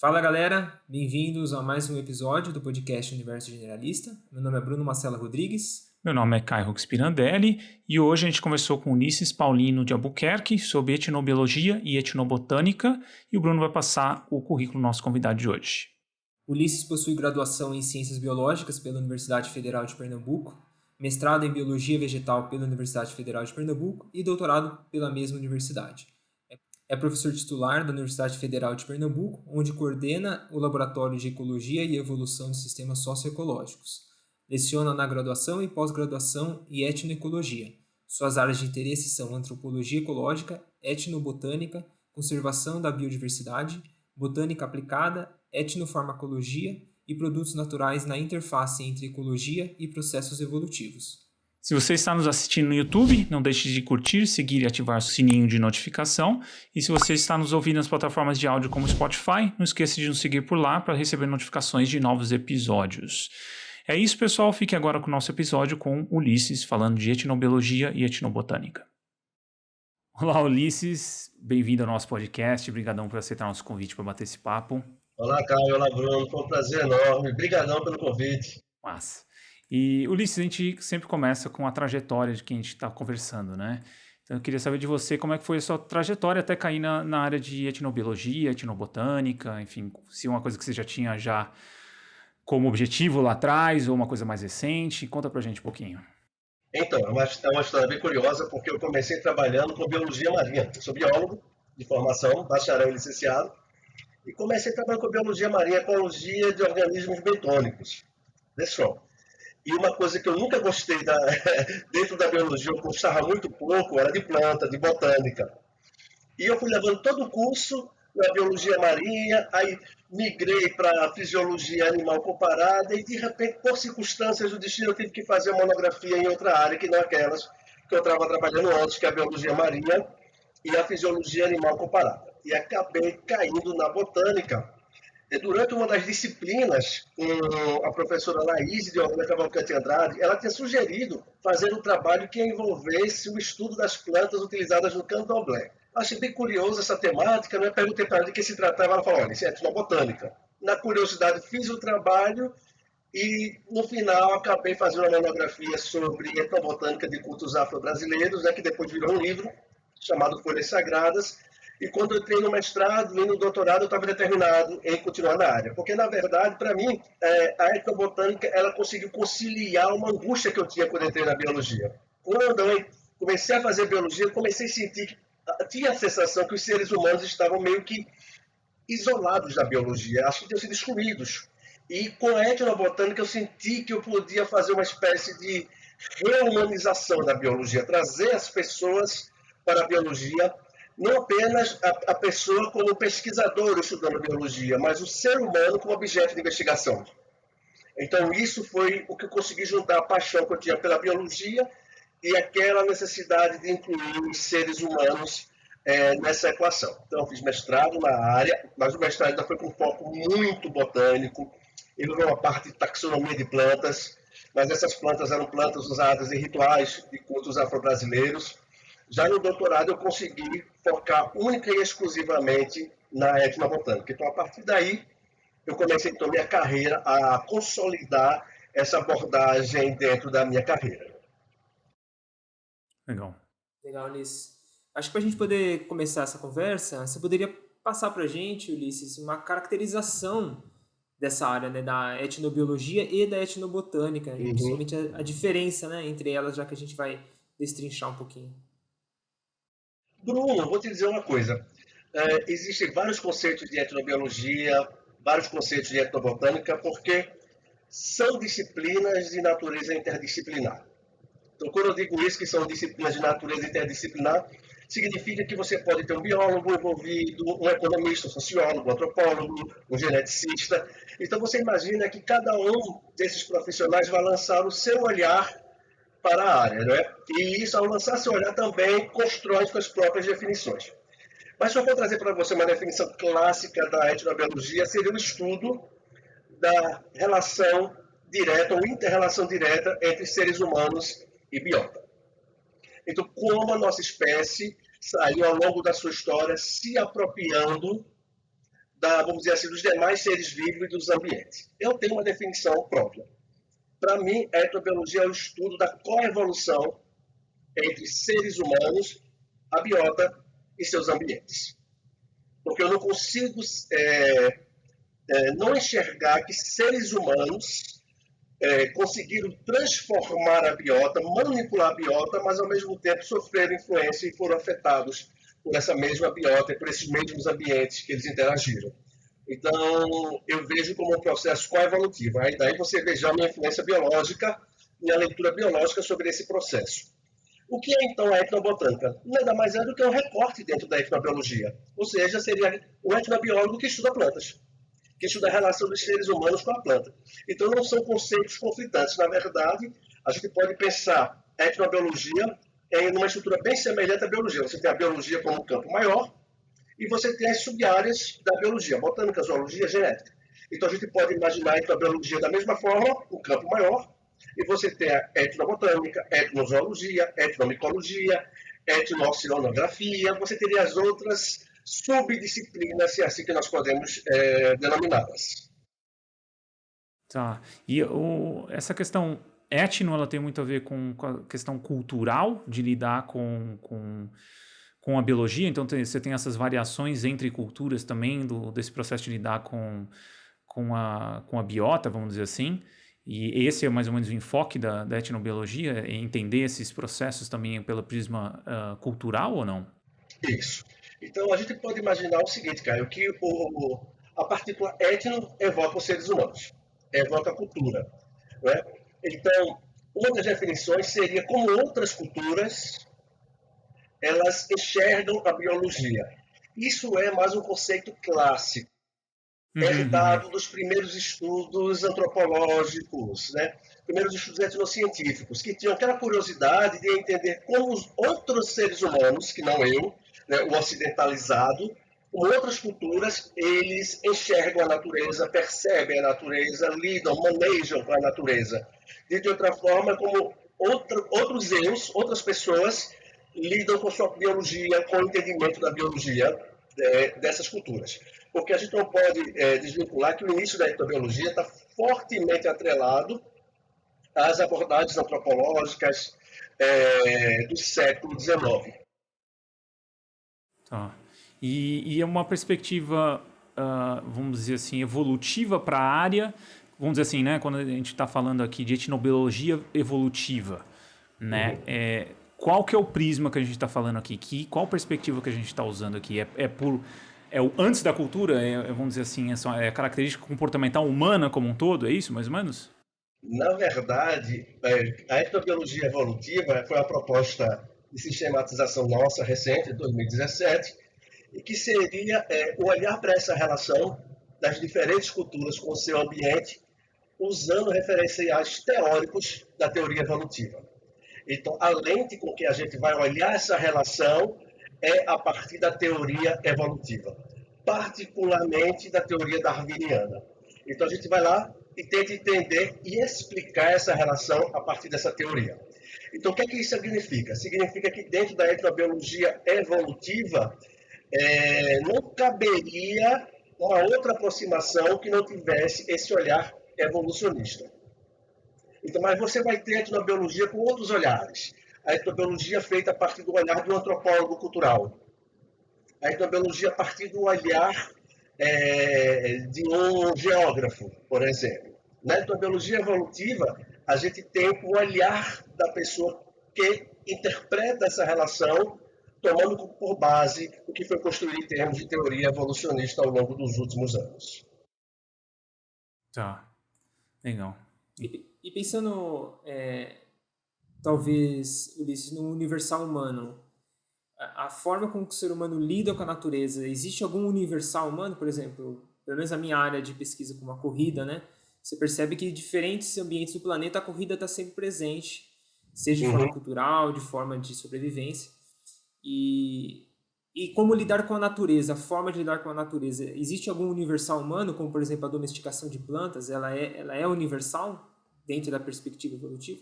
Fala galera, bem-vindos a mais um episódio do podcast Universo Generalista. Meu nome é Bruno Marcelo Rodrigues. Meu nome é Caio Roques Pirandelli e hoje a gente conversou com Ulisses Paulino de Albuquerque sobre etnobiologia e etnobotânica e o Bruno vai passar o currículo do nosso convidado de hoje. Ulisses possui graduação em Ciências Biológicas pela Universidade Federal de Pernambuco, mestrado em Biologia Vegetal pela Universidade Federal de Pernambuco e doutorado pela mesma universidade. É professor titular da Universidade Federal de Pernambuco, onde coordena o Laboratório de Ecologia e Evolução de Sistemas Socioecológicos. Leciona na graduação e pós-graduação e etnoecologia. Suas áreas de interesse são antropologia ecológica, etnobotânica, conservação da biodiversidade, botânica aplicada, etnofarmacologia e produtos naturais na interface entre ecologia e processos evolutivos. Se você está nos assistindo no YouTube, não deixe de curtir, seguir e ativar o sininho de notificação. E se você está nos ouvindo nas plataformas de áudio como Spotify, não esqueça de nos seguir por lá para receber notificações de novos episódios. É isso, pessoal. Fique agora com o nosso episódio com Ulisses, falando de etnobiologia e etnobotânica. Olá, Ulisses. Bem-vindo ao nosso podcast. Obrigadão por aceitar nosso convite para bater esse papo. Olá, Caio. Olá, Bruno. Foi um prazer enorme. Obrigadão pelo convite. Massa. E, Ulisses, a gente sempre começa com a trajetória de quem a gente está conversando, né? Então, eu queria saber de você como é que foi a sua trajetória até cair na área de etnobiologia, etnobotânica, enfim, se é uma coisa que você já tinha já como objetivo lá atrás ou uma coisa mais recente. Conta pra gente um pouquinho. Então, é uma história bem curiosa, porque eu comecei trabalhando com biologia marinha. Eu sou biólogo de formação, bacharel e licenciado, e comecei trabalhando com biologia marinha, ecologia de organismos bentônicos. E uma coisa que eu nunca gostei dentro da biologia, eu gostava muito pouco, era de planta, de botânica. E eu fui levando todo o curso na biologia marinha, aí migrei para a fisiologia animal comparada e, de repente, por circunstâncias do destino, eu tive que fazer uma monografia em outra área, que não aquelas que eu estava trabalhando antes, que é a biologia marinha e a fisiologia animal comparada. E acabei caindo na botânica. E durante uma das disciplinas, com a professora Laís de Orlando Cavalcante Andrade, ela tinha sugerido fazer um trabalho que envolvesse o estudo das plantas utilizadas no candomblé. Achei bem curioso essa temática, né? Perguntei para ela de que se tratava, ela falou, olha, isso é etnobotânica. Na curiosidade, fiz o trabalho e, no final, acabei fazendo uma monografia sobre etnobotânica de cultos afro-brasileiros, né, que depois virou um livro chamado Folhas Sagradas. E quando eu entrei no mestrado e no doutorado, eu estava determinado em continuar na área. Porque, na verdade, para mim, a etnobotânica ela conseguiu conciliar uma angústia que eu tinha quando eu entrei na biologia. Quando eu comecei a fazer biologia, eu comecei a sentir que tinha a sensação que os seres humanos estavam meio que isolados da biologia, acho que tinham sido excluídos. E com a etnobotânica eu senti que eu podia fazer uma espécie de reumanização da biologia, trazer as pessoas para a biologia, não apenas a pessoa como pesquisador estudando biologia, mas o ser humano como objeto de investigação. Então isso foi o que eu consegui juntar a paixão que eu tinha pela biologia e aquela necessidade de incluir os seres humanos nessa equação. Então, eu fiz mestrado na área, mas o mestrado ainda foi com foco muito botânico, envolveu uma parte de taxonomia de plantas, mas essas plantas eram plantas usadas em rituais de cultos afro-brasileiros. Já no doutorado, eu consegui focar única e exclusivamente na etnobotânica. Então, a partir daí, eu comecei então minha carreira a consolidar essa abordagem dentro da minha carreira. Legal. Legal, Ulisses. Acho que para a gente poder começar essa conversa, você poderia passar para a gente, Ulisses, uma caracterização dessa área, né, da etnobiologia e da etnobotânica, e principalmente a diferença, né, entre elas, já que a gente vai destrinchar um pouquinho. Bruno, vou te dizer uma coisa. Existem vários conceitos de etnobiologia, vários conceitos de etnobotânica, porque são disciplinas de natureza interdisciplinar. Então, quando eu digo isso, que são disciplinas de natureza interdisciplinar, significa que você pode ter um biólogo envolvido, um economista, um sociólogo, um antropólogo, um geneticista. Então, você imagina que cada um desses profissionais vai lançar o seu olhar para a área, né? E isso, ao lançar seu olhar, também constrói suas próprias definições. Mas se eu for trazer para você uma definição clássica da etnobiologia, seria o estudo da relação direta ou inter-relação direta entre seres humanos e biota. Então, como a nossa espécie saiu ao longo da sua história se apropriando vamos dizer assim, dos demais seres vivos e dos ambientes. Eu tenho uma definição própria. Para mim, a etnobiologia é o estudo da coevolução entre seres humanos, a biota e seus ambientes. Porque eu não consigo não enxergar que seres humanos conseguiram transformar a biota, manipular a biota, mas ao mesmo tempo sofreram influência e foram afetados por essa mesma biota e por esses mesmos ambientes que eles interagiram. Então, eu vejo como um processo coevolutivo. Aí daí você vê já a minha influência biológica, minha leitura biológica sobre esse processo. O que é então a etnobotânica? Nada mais é do que um recorte dentro da etnobiologia. Ou seja, seria um etnobiólogo que estuda plantas, que estuda a relação dos seres humanos com a planta. Então, não são conceitos conflitantes. Na verdade, a gente pode pensar a etnobiologia em uma estrutura bem semelhante à biologia. Você tem a biologia como campo maior e você tem as sub-áreas da biologia, botânica, zoologia, genética. Então, a gente pode imaginar a etnobiologia da mesma forma, um campo maior, e você tem a etnobotânica, etnozoologia, etnomicologia, etnooceanografia, você teria as outras subdisciplinas, se é assim que nós podemos denominá-las. Tá. E essa questão etno, ela tem muito a ver com a questão cultural de lidar com a biologia, então você tem essas variações entre culturas também desse processo de lidar com a biota, vamos dizer assim, e esse é mais ou menos o enfoque da etnobiologia, é entender esses processos também pelo prisma cultural ou não? Isso. Então, a gente pode imaginar o seguinte, Caio, que a partícula etno evoca os seres humanos, evoca a cultura. Né? Então, uma das definições seria como outras culturas elas enxergam a biologia. Isso é mais um conceito clássico, herdado dos primeiros estudos antropológicos, né? Primeiros estudos etnocientíficos, que tinham aquela curiosidade de entender como os outros seres humanos, que não eu, né, o ocidentalizado, como outras culturas, eles enxergam a natureza, percebem a natureza, lidam, manejam com a natureza. De outra forma, como outros eus, outras pessoas, lidam com sua biologia, com o entendimento da biologia dessas culturas. Porque a gente não pode desvincular que o início da etnobiologia está fortemente atrelado às abordagens antropológicas do século XIX. Tá. E é uma perspectiva, vamos dizer assim, evolutiva para a área, vamos dizer assim, né? Quando a gente está falando aqui de etnobiologia evolutiva, né? Qual que é o prisma que a gente está falando aqui? Qual perspectiva que a gente está usando aqui? É o antes da cultura? Vamos dizer assim, é a característica comportamental humana como um todo? É isso, mais ou menos? Na verdade, a etnobiologia evolutiva foi uma proposta de sistematização nossa recente, de 2017, e que seria o olhar para essa relação das diferentes culturas com o seu ambiente, usando referenciais teóricos da teoria evolutiva. Então, a lente com que a gente vai olhar essa relação é a partir da teoria evolutiva, particularmente da teoria darwiniana. Então, a gente vai lá e tenta entender e explicar essa relação a partir dessa teoria. Então, o que é que isso significa? Significa que dentro da etnobiologia evolutiva, não caberia uma outra aproximação que não tivesse esse olhar evolucionista. Então, mas você vai ter a etnobiologia com outros olhares. A etnobiologia feita a partir do olhar do antropólogo cultural. A etnobiologia a partir do olhar de um geógrafo, por exemplo. Na etnobiologia evolutiva, a gente tem o olhar da pessoa que interpreta essa relação, tomando por base o que foi construído em termos de teoria evolucionista ao longo dos últimos anos. Tá, legal. E pensando, talvez, Ulisses, no universal humano, a forma como o ser humano lida com a natureza, existe algum universal humano, por exemplo, pelo menos na minha área de pesquisa como a corrida, né? Você percebe que em diferentes ambientes do planeta a corrida está sempre presente, seja de forma cultural, de forma de sobrevivência. E como lidar com a natureza, a forma de lidar com a natureza. Existe algum universal humano, como por exemplo a domesticação de plantas, ela é universal dentro da perspectiva evolutiva?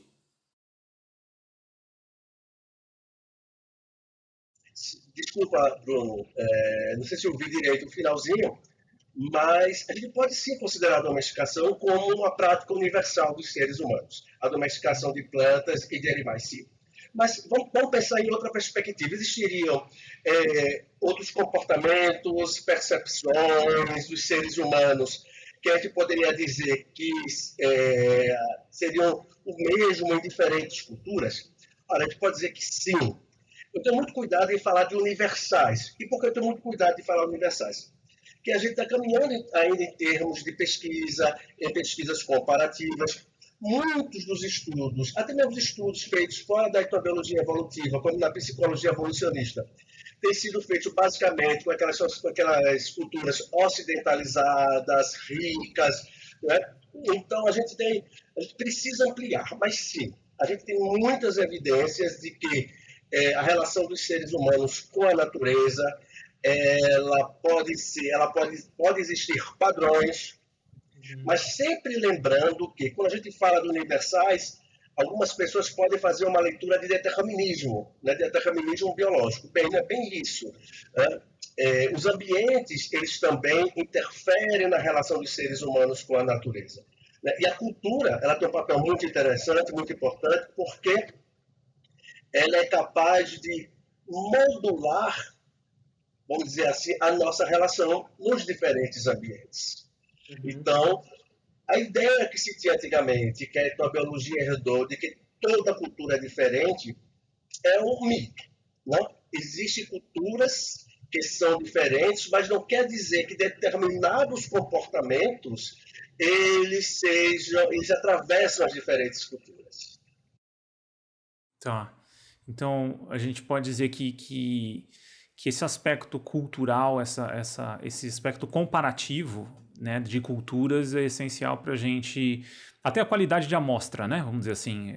Desculpa, Bruno, não sei se eu ouvi direito o finalzinho, mas a gente pode sim considerar a domesticação como uma prática universal dos seres humanos, a domesticação de plantas e de animais, sim. Mas vamos pensar em outra perspectiva. Existiriam outros comportamentos, percepções dos seres humanos que a gente poderia dizer que seriam o mesmo em diferentes culturas? Olha, a gente pode dizer que sim. Eu tenho muito cuidado em falar de universais. E por que eu tenho muito cuidado em falar universais? Que a gente está caminhando ainda em termos de pesquisa, em pesquisas comparativas. Muitos dos estudos, até mesmo os estudos feitos fora da etnobiologia evolutiva, como na psicologia evolucionista, têm sido feitos basicamente com aquelas culturas ocidentalizadas, ricas. Né? Então, a gente precisa ampliar, mas sim, a gente tem muitas evidências de que a relação dos seres humanos com a natureza pode existir padrões, mas sempre lembrando que, quando a gente fala de universais, algumas pessoas podem fazer uma leitura de determinismo, né, de determinismo biológico. Bem, não é bem isso. Né? Os ambientes, eles também interferem na relação dos seres humanos com a natureza. Né? E a cultura, ela tem um papel muito interessante, muito importante, porque ela é capaz de modular, vamos dizer assim, a nossa relação nos diferentes ambientes. Então, a ideia que se tinha antigamente, que a etnobiologia herdou, de que toda cultura é diferente, é um mito. Não? Existem culturas que são diferentes, mas não quer dizer que determinados comportamentos eles atravessam as diferentes culturas. Tá. Então, a gente pode dizer que esse aspecto cultural, esse aspecto comparativo, né, de culturas é essencial para a gente... Até a qualidade de amostra, né? Vamos dizer assim.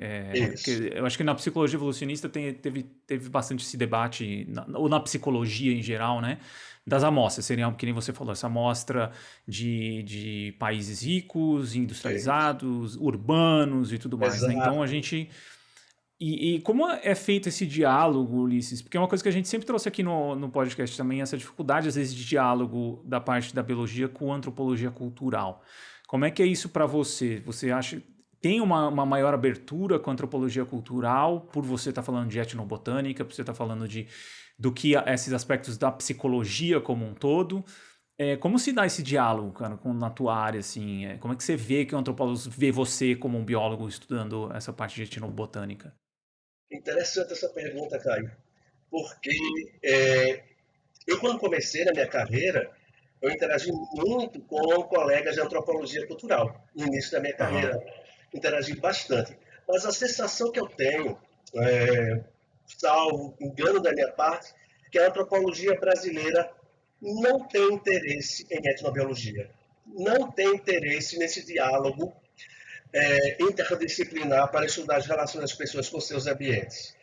Porque eu acho que na psicologia evolucionista teve bastante esse debate, ou na psicologia em geral, né? Das amostras. Seria, que nem você falou, essa amostra de países ricos, industrializados, urbanos e tudo mais. Né? Então a gente... E como é feito esse diálogo, Ulisses? Porque é uma coisa que a gente sempre trouxe aqui no podcast também, essa dificuldade, às vezes, de diálogo da parte da biologia com a antropologia cultural. Como é que é isso para você? Você acha tem uma maior abertura com a antropologia cultural, por você estar falando de etnobotânica, por você estar falando do que esses aspectos da psicologia como um todo? Como se dá esse diálogo, cara, na tua área, assim? Como é que você vê que o antropólogo vê você como um biólogo estudando essa parte de etnobotânica? Interessante essa pergunta, Caio, porque eu, quando comecei na minha carreira, eu interagi muito com colegas de antropologia cultural. No início da minha carreira, interagi bastante. Mas a sensação que eu tenho, salvo engano da minha parte, que a antropologia brasileira não tem interesse em etnobiologia. Não tem interesse nesse diálogo interdisciplinar para estudar as relações das pessoas com seus ambientes.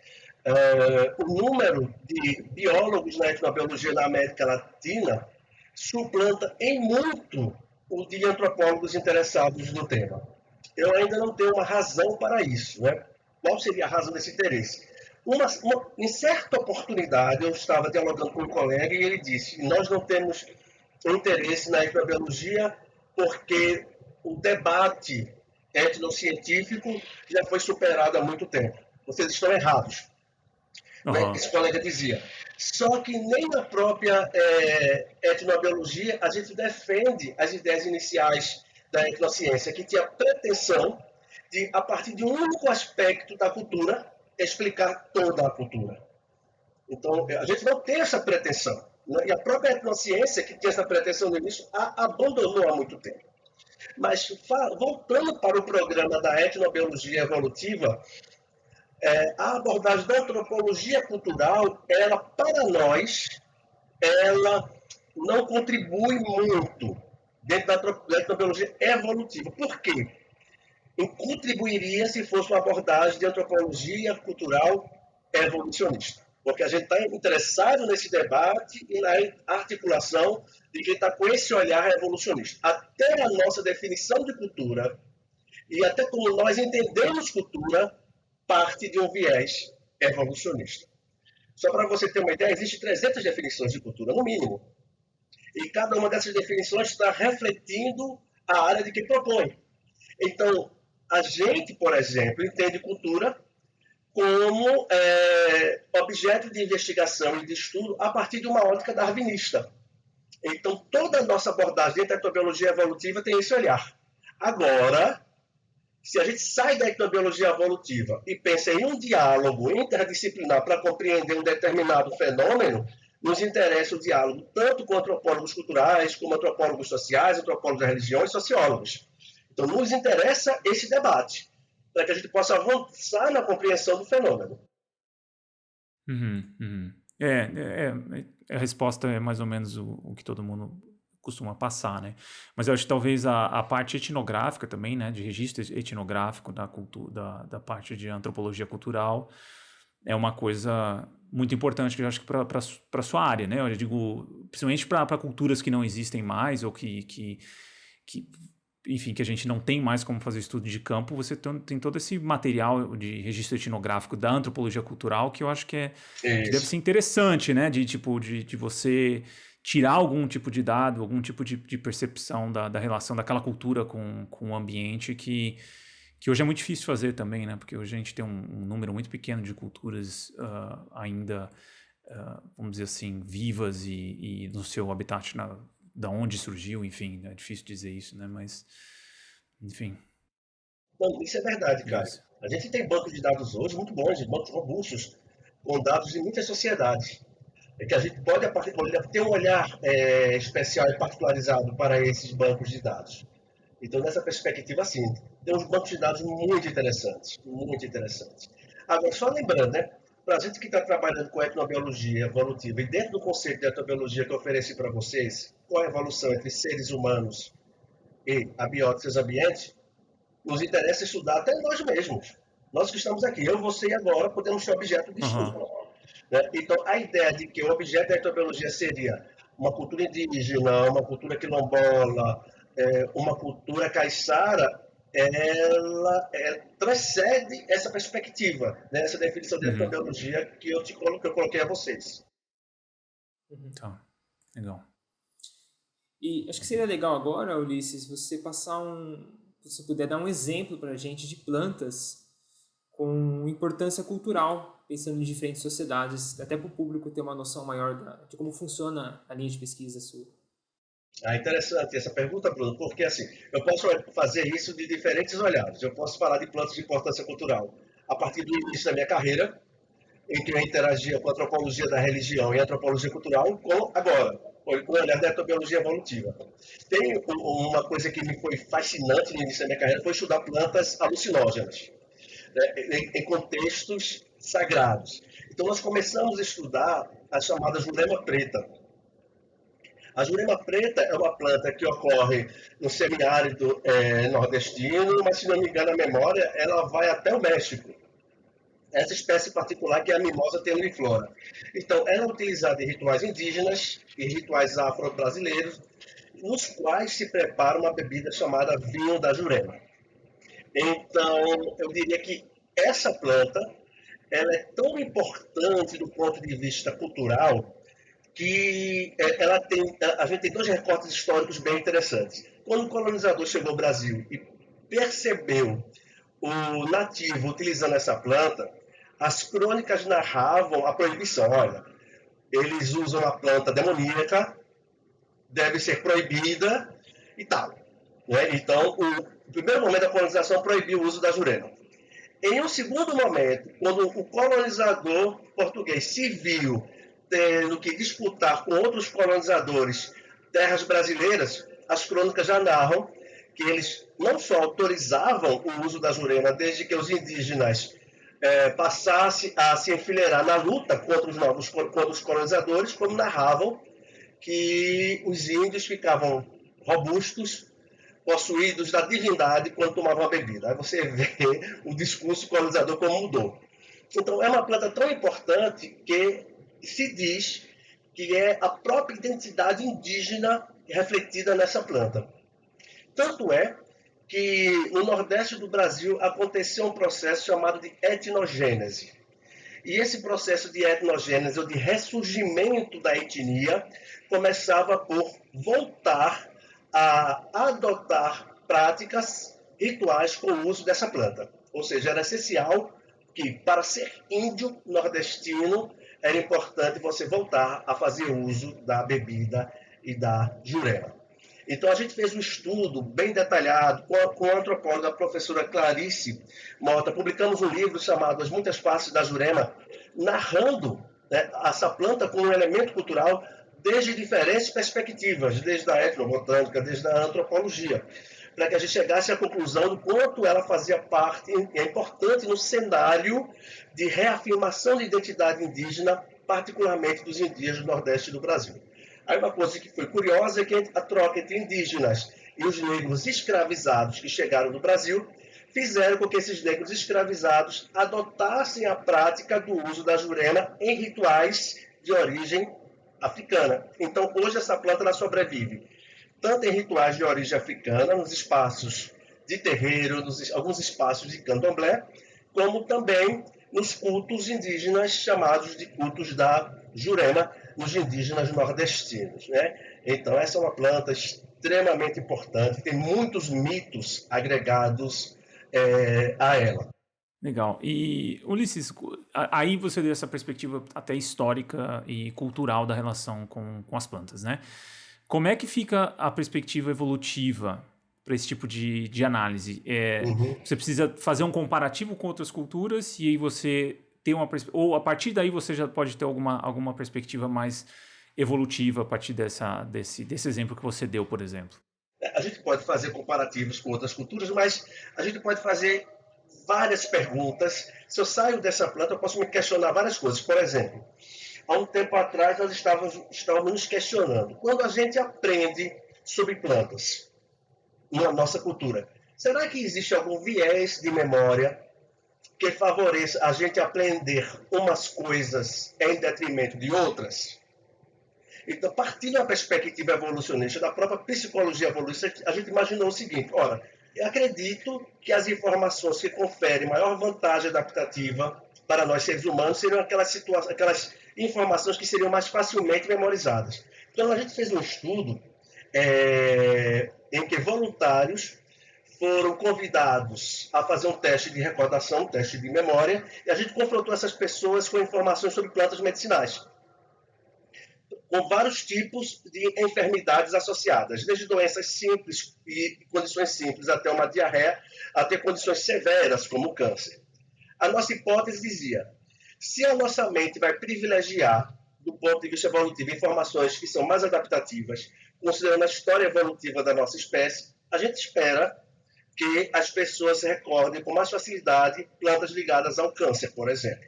O número de biólogos na etnobiologia na América Latina suplanta em muito o de antropólogos interessados no tema. Eu ainda não tenho uma razão para isso. Né? Qual seria a razão desse interesse? Em certa oportunidade, eu estava dialogando com um colega e ele disse: nós não temos interesse na etnobiologia porque o debate etnocientífico já foi superado há muito tempo. Vocês estão errados. Né? Esse colega dizia. Só que nem na própria etnobiologia a gente defende as ideias iniciais da etnociência, que tinha pretensão de, a partir de um único aspecto da cultura, explicar toda a cultura. Então, a gente não tem essa pretensão. Né? E a própria etnociência, que tinha essa pretensão no início, a abandonou há muito tempo. Mas, voltando para o programa da etnobiologia evolutiva, a abordagem da antropologia cultural, ela, para nós, ela não contribui muito dentro da etnobiologia evolutiva. Por quê? Contribuiria se fosse uma abordagem de antropologia cultural evolucionista. Porque a gente está interessado nesse debate e na articulação de quem está com esse olhar evolucionista. Até a nossa definição de cultura e até como nós entendemos cultura parte de um viés evolucionista. Só para você ter uma ideia, existem 300 definições de cultura, no mínimo. E cada uma dessas definições está refletindo a área de que propõe. Então, a gente, por exemplo, entende cultura como objeto de investigação e de estudo a partir de uma ótica darwinista. Então, toda a nossa abordagem dentro da etnobiologia evolutiva tem esse olhar. Agora, se a gente sai da etnobiologia evolutiva e pensa em um diálogo interdisciplinar para compreender um determinado fenômeno, nos interessa o diálogo tanto com antropólogos culturais, como antropólogos sociais, antropólogos da religião e sociólogos. Então, nos interessa esse debate, para que a gente possa avançar na compreensão do fenômeno. A resposta é mais ou menos o que todo mundo costuma passar, né? Mas eu acho que talvez a parte etnográfica também, né, de registro etnográfico da cultura, da parte de antropologia cultural, é uma coisa muito importante que eu acho que para a sua área, né? Eu digo, principalmente para culturas que não existem mais ou que enfim, que a gente não tem mais como fazer estudo de campo, você tem todo esse material de registro etnográfico da antropologia cultural que eu acho que deve ser interessante, né? De você tirar algum tipo de dado, algum tipo de percepção da relação daquela cultura com o ambiente que hoje é muito difícil fazer também, né? Porque hoje a gente tem um número muito pequeno de culturas ainda, vamos dizer assim, vivas e no seu habitat da onde surgiu, enfim, é difícil dizer isso, né? Mas, enfim. Não, isso é verdade, cara. A gente tem bancos de dados hoje muito bons, bancos robustos, com dados de muitas sociedades. É que a gente pode ter um olhar especial e particularizado para esses bancos de dados. Então, nessa perspectiva, sim, tem uns bancos de dados muito interessantes, muito interessantes. Agora, só lembrando, né? Para a gente que está trabalhando com etnobiologia evolutiva e dentro do conceito de etnobiologia que eu ofereci para vocês, qual a evolução entre seres humanos e abióticos ambientes, nos interessa estudar até nós mesmos. Nós que estamos aqui, eu, você e agora, podemos ser objeto de estudo. Né? Então, a ideia de que o objeto da etnobiologia seria uma cultura indígena, uma cultura quilombola, uma cultura caiçara, ela transcende essa perspectiva, né? Essa definição de etnobiologia que eu coloquei a vocês. Tá, legal. E acho que seria legal agora, Ulisses, você você puder dar um exemplo para a gente de plantas com importância cultural, pensando em diferentes sociedades, até para o público ter uma noção maior de como funciona a linha de pesquisa sua. Interessante essa pergunta, Bruno, porque assim, eu posso fazer isso de diferentes olhares. Eu posso falar de plantas de importância cultural a partir do início da minha carreira, em que eu interagia com a antropologia da religião e a antropologia cultural, com agora, com o olhar da etnobiologia evolutiva. Tem uma coisa que me foi fascinante no início da minha carreira, foi estudar plantas alucinógenas, né, em contextos sagrados. Então, nós começamos a estudar a chamada jurema preta. A jurema preta é uma planta que ocorre no semiárido nordestino, mas, se não me engano a memória, ela vai até o México. Essa espécie particular que é a Mimosa tenuiflora. Então, ela é utilizada em rituais indígenas e rituais afro-brasileiros, nos quais se prepara uma bebida chamada vinho da Jurema. Então, eu diria que essa planta ela é tão importante do ponto de vista cultural que a gente tem dois recortes históricos bem interessantes. Quando o colonizador chegou ao Brasil e percebeu o nativo utilizando essa planta, as crônicas narravam a proibição. Olha, eles usam a planta demoníaca, deve ser proibida e tal. Né? Então, o primeiro momento da colonização proibiu o uso da jurema. Em um segundo momento, quando o colonizador português se viu tendo que disputar com outros colonizadores terras brasileiras, as crônicas já narram que eles não só autorizavam o uso da jurema desde que os indígenas passassem a se enfileirar na luta contra os colonizadores, como narravam que os índios ficavam robustos, possuídos da divindade quando tomavam a bebida. Aí você vê o discurso colonizador como mudou. Então, é uma planta tão importante que se diz que é a própria identidade indígena refletida nessa planta. Tanto é que no Nordeste do Brasil aconteceu um processo chamado de etnogênese. E esse processo de etnogênese, ou de ressurgimento da etnia, começava por voltar a adotar práticas rituais com o uso dessa planta. Ou seja, era essencial que, para ser índio nordestino, era importante você voltar a fazer uso da bebida e da jurema. Então, a gente fez um estudo bem detalhado com a antropóloga, a professora Clarice Mota. Publicamos um livro chamado As Muitas Faces da Jurema, narrando, né, essa planta como um elemento cultural desde diferentes perspectivas, desde a etnobotânica, desde a antropologia, para que a gente chegasse à conclusão do quanto ela fazia parte, é importante no cenário de reafirmação de identidade indígena, particularmente dos indígenas do Nordeste do Brasil. Aí uma coisa que foi curiosa é que a troca entre indígenas e os negros escravizados que chegaram no Brasil fizeram com que esses negros escravizados adotassem a prática do uso da jurema em rituais de origem africana. Então, hoje essa planta ela sobrevive tanto em rituais de origem africana, nos espaços de terreiro, alguns espaços de candomblé, como também nos cultos indígenas chamados de cultos da jurema, nos indígenas nordestinos, né? Então, essa é uma planta extremamente importante, tem muitos mitos agregados a ela. Legal. E, Ulisses, aí você deu essa perspectiva até histórica e cultural da relação com as plantas, né? Como é que fica a perspectiva evolutiva para esse tipo de análise? Você precisa fazer um comparativo com outras culturas e aí você tem ou a partir daí você já pode ter alguma perspectiva mais evolutiva a partir desse exemplo que você deu, por exemplo. A gente pode fazer comparativos com outras culturas, mas a gente pode fazer várias perguntas. Se eu saio dessa planta, eu posso me questionar várias coisas. Por exemplo, há um tempo atrás nós estávamos nos questionando. Quando a gente aprende sobre plantas na nossa cultura, será que existe algum viés de memória que favoreça a gente aprender umas coisas em detrimento de outras? Então, partindo da perspectiva evolucionista, da própria psicologia evolucionista, a gente imaginou o seguinte: ora, eu acredito que as informações que conferem maior vantagem adaptativa para nós seres humanos seriam aquelas informações que seriam mais facilmente memorizadas. Então, a gente fez um estudo em que voluntários foram convidados a fazer um teste de recordação, um teste de memória, e a gente confrontou essas pessoas com informações sobre plantas medicinais, com vários tipos de enfermidades associadas, desde doenças simples e condições simples até uma diarreia, até condições severas como o câncer. A nossa hipótese dizia: se a nossa mente vai privilegiar, do ponto de vista evolutivo, informações que são mais adaptativas, considerando a história evolutiva da nossa espécie, a gente espera que as pessoas recordem com mais facilidade plantas ligadas ao câncer, por exemplo.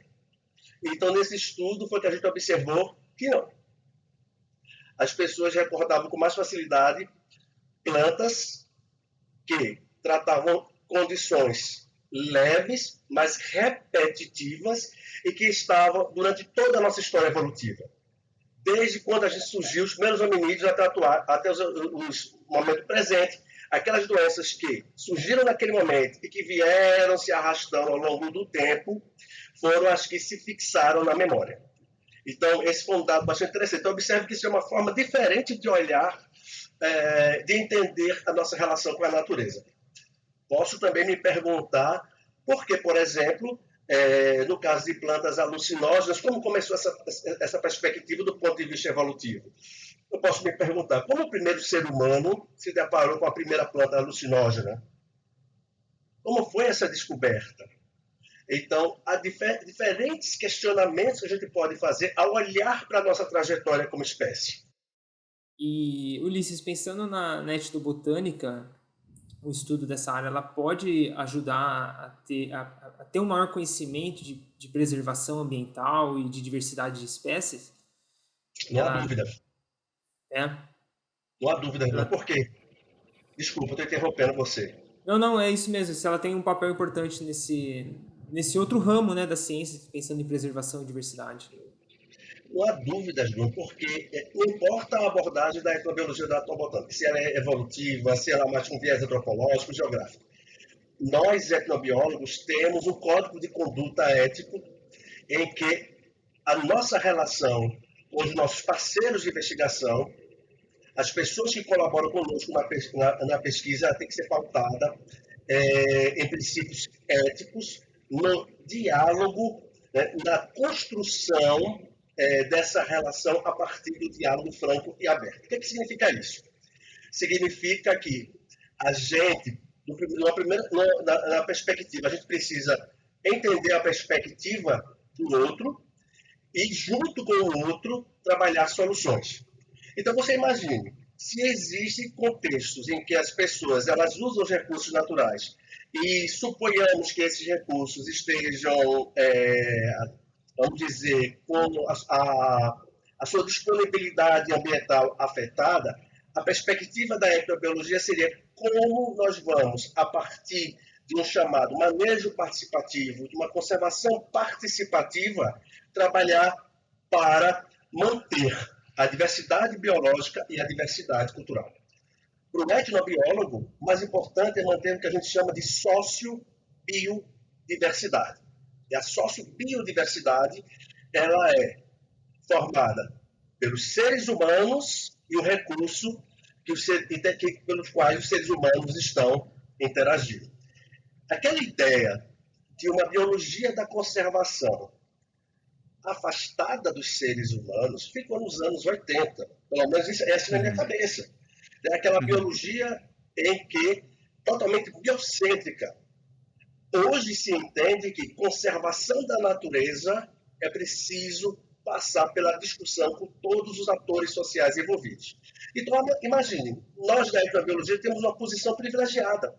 Então, nesse estudo, foi que a gente observou que não. As pessoas recordavam com mais facilidade plantas que tratavam condições leves, mas repetitivas, e que estavam durante toda a nossa história evolutiva. Desde quando a gente surgiu, os primeiros hominídeos até o momento presente, aquelas doenças que surgiram naquele momento e que vieram se arrastando ao longo do tempo, foram as que se fixaram na memória. Então, esse foi um dado bastante interessante. Então, observe que isso é uma forma diferente de olhar, de entender a nossa relação com a natureza. Posso também me perguntar por que, por exemplo, no caso de plantas alucinógenas, como começou essa perspectiva do ponto de vista evolutivo? Eu posso me perguntar como o primeiro ser humano se deparou com a primeira planta alucinógena? Como foi essa descoberta? Então, há diferentes questionamentos que a gente pode fazer ao olhar para a nossa trajetória como espécie. E, Ulisses, pensando na etnobotânica, o estudo dessa área, ela pode ajudar a ter um maior conhecimento de preservação ambiental e de diversidade de espécies? Não há dúvida. Não há dúvida. Por quê? Desculpa, estou interrompendo você. Não, é isso mesmo. Se ela tem um papel importante nesse outro ramo, né, da ciência, pensando em preservação e diversidade. Não há dúvidas, Bruno, porque não importa a abordagem da etnobiologia da etnobotânica, se ela é evolutiva, se ela é mais com viés antropológico, geográfico. Nós, etnobiólogos, temos um código de conduta ético em que a nossa relação com os nossos parceiros de investigação, As pessoas que colaboram conosco na pesquisa têm que ser pautada em princípios éticos, no diálogo, né, na construção dessa relação a partir do diálogo franco e aberto. O que significa isso? Significa que a gente, na perspectiva, a gente precisa entender a perspectiva do outro e, junto com o outro, trabalhar soluções. Então, você imagine, se existem contextos em que as pessoas elas usam os recursos naturais e suponhamos que esses recursos estejam, vamos dizer, com a sua disponibilidade ambiental afetada, a perspectiva da etnobiologia seria como nós vamos, a partir de um chamado manejo participativo, de uma conservação participativa, trabalhar para manter a diversidade biológica e a diversidade cultural. Para o etnobiólogo, o mais importante é manter o que a gente chama de sociobiodiversidade. E a sociobiodiversidade ela é formada pelos seres humanos e o recurso pelos quais os seres humanos estão interagindo. Aquela ideia de uma biologia da conservação afastada dos seres humanos ficou nos anos 80. Pelo menos essa na minha cabeça. É aquela biologia em que totalmente biocêntrica. Hoje se entende que conservação da natureza é preciso passar pela discussão com todos os atores sociais envolvidos. Então, imagine, nós da etnobiologia temos uma posição privilegiada,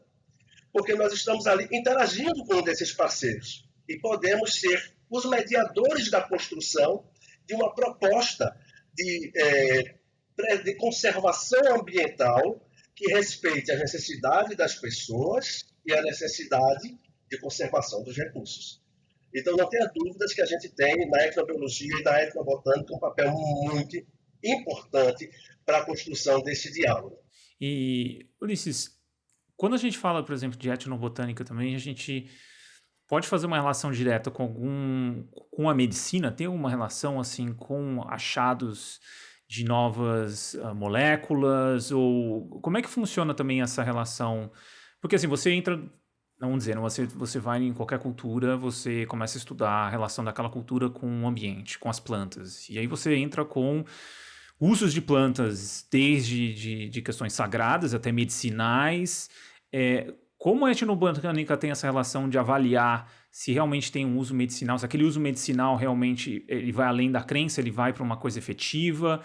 porque nós estamos ali interagindo com um desses parceiros e podemos ser os mediadores da construção de uma proposta de conservação ambiental que respeite a necessidade das pessoas e a necessidade de conservação dos recursos. Então, não tenha dúvidas que a gente tem na etnobiologia e na etnobotânica um papel muito importante para a construção desse diálogo. E, Ulisses, quando a gente fala, por exemplo, de etnobotânica também, a gente pode fazer uma relação direta com a medicina? Tem uma relação assim com achados de novas moléculas? Ou como é que funciona também essa relação? Porque assim, você entra, vamos dizer, você vai em qualquer cultura, você começa a estudar a relação daquela cultura com o ambiente, com as plantas. E aí você entra com usos de plantas, desde de questões sagradas até medicinais. Como a etnobotânica tem essa relação de avaliar se realmente tem um uso medicinal, se aquele uso medicinal realmente ele vai além da crença, ele vai para uma coisa efetiva?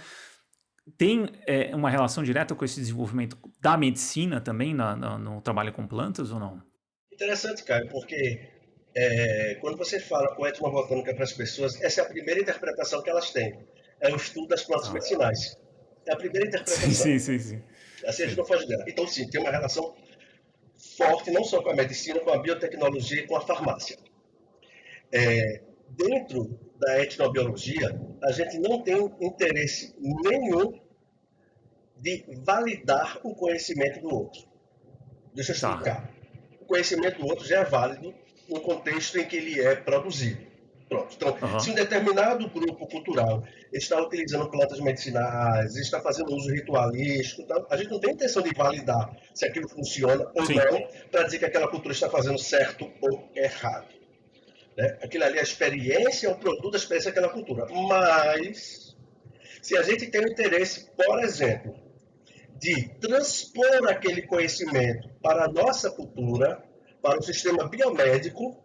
Tem uma relação direta com esse desenvolvimento da medicina também no trabalho com plantas ou não? Interessante, Caio, porque quando você fala com etnobotânica para as pessoas, essa é a primeira interpretação que elas têm. É o estudo das plantas medicinais. É a primeira interpretação. Sim. Assim a gente não foge dela. Então, sim, tem uma relação forte, não só com a medicina, com a biotecnologia e com a farmácia. Dentro da etnobiologia, a gente não tem interesse nenhum de validar o conhecimento do outro. Deixa eu explicar. O conhecimento do outro já é válido no contexto em que ele é produzido. Pronto. Então, se um determinado grupo cultural está utilizando plantas medicinais, está fazendo uso ritualístico, então, a gente não tem intenção de validar se aquilo funciona ou não, para dizer que aquela cultura está fazendo certo ou errado. Né? Aquilo ali, a experiência é um produto da experiência daquela cultura. Mas, se a gente tem o interesse, por exemplo, de transpor aquele conhecimento para a nossa cultura, para o sistema biomédico,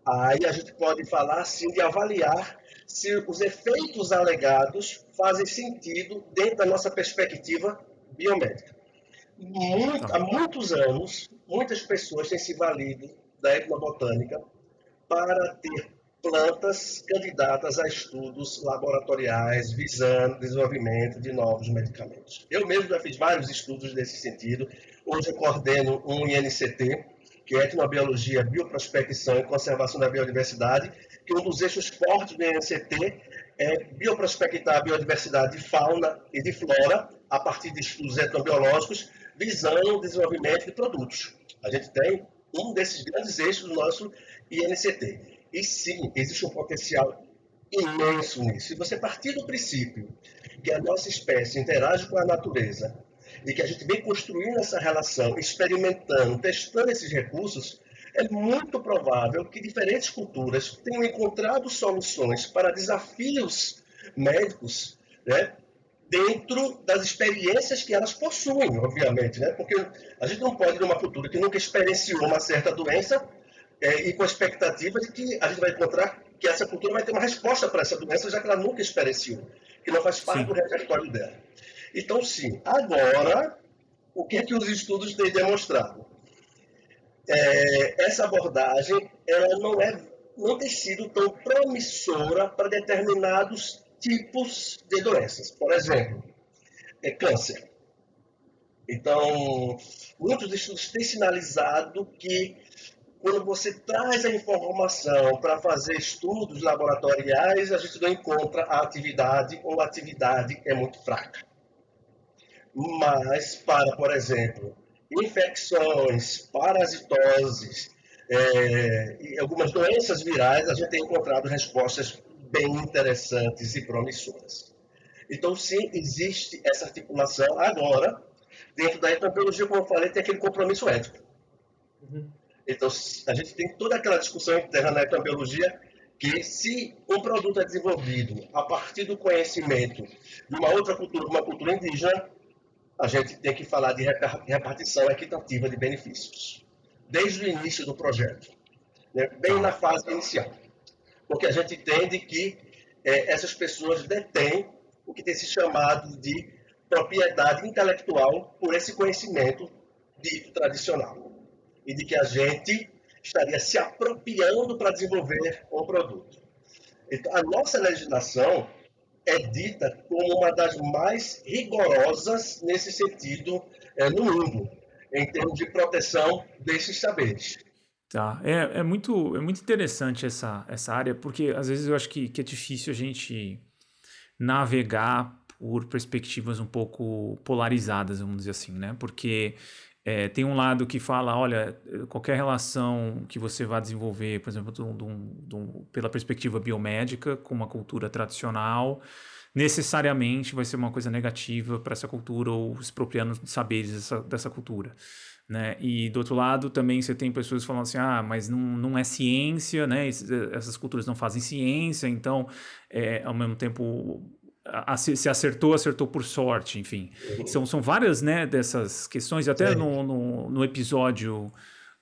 aí a gente pode falar, sim, de avaliar se os efeitos alegados fazem sentido dentro da nossa perspectiva biomédica. Há muitos anos, muitas pessoas têm se valido da etnobotânica para ter plantas candidatas a estudos laboratoriais visando o desenvolvimento de novos medicamentos. Eu mesmo já fiz vários estudos nesse sentido. Hoje eu coordeno um INCT, que é Etnobiologia, Bioprospecção e Conservação da Biodiversidade, que um dos eixos fortes do INCT é bioprospectar a biodiversidade de fauna e de flora a partir de estudos etnobiológicos, visando o desenvolvimento de produtos. A gente tem um desses grandes eixos do nosso INCT. E sim, existe um potencial imenso nisso. Se você partir do princípio que a nossa espécie interage com a natureza e que a gente vem construindo essa relação, experimentando, testando esses recursos, é muito provável que diferentes culturas tenham encontrado soluções para desafios médicos, né, dentro das experiências que elas possuem, obviamente, né? Porque a gente não pode ir numa cultura que nunca experienciou uma certa doença e com a expectativa de que a gente vai encontrar que essa cultura vai ter uma resposta para essa doença, já que ela nunca experienciou, que não faz parte do Sim. repertório dela. Então, sim, agora, o que é que os estudos têm demonstrado? Essa abordagem ela não tem sido tão promissora para determinados tipos de doenças. Por exemplo, câncer. Então, muitos estudos têm sinalizado que quando você traz a informação para fazer estudos laboratoriais, a gente não encontra a atividade ou a atividade é muito fraca. Mas para, por exemplo, infecções, parasitoses e algumas doenças virais, a gente tem encontrado respostas bem interessantes e promissoras. Então, sim, existe essa articulação. Agora, dentro da etnobiologia, como eu falei, tem aquele compromisso ético. Então, a gente tem toda aquela discussão interna na etnobiologia que se um produto é desenvolvido a partir do conhecimento de uma outra cultura, uma cultura indígena, a gente tem que falar de repartição equitativa de benefícios, desde o início do projeto, né? Bem na fase inicial. Porque a gente entende que essas pessoas detêm o que tem se chamado de propriedade intelectual por esse conhecimento dito tradicional. E de que a gente estaria se apropriando para desenvolver um produto. Então, a nossa legislação é dita como uma das mais rigorosas nesse sentido no mundo, em termos de proteção desses saberes. Tá, é muito interessante essa área, porque às vezes eu acho que é difícil a gente navegar por perspectivas um pouco polarizadas, vamos dizer assim, né? Porque tem um lado que fala, olha, qualquer relação que você vá desenvolver, por exemplo, pela perspectiva biomédica com uma cultura tradicional, necessariamente vai ser uma coisa negativa para essa cultura ou expropriando saberes dessa cultura. Né? E do outro lado também você tem pessoas falando assim, mas não é ciência, né? Essas culturas não fazem ciência, então ao mesmo tempo se acertou por sorte, enfim. São várias, né, dessas questões, até no episódio,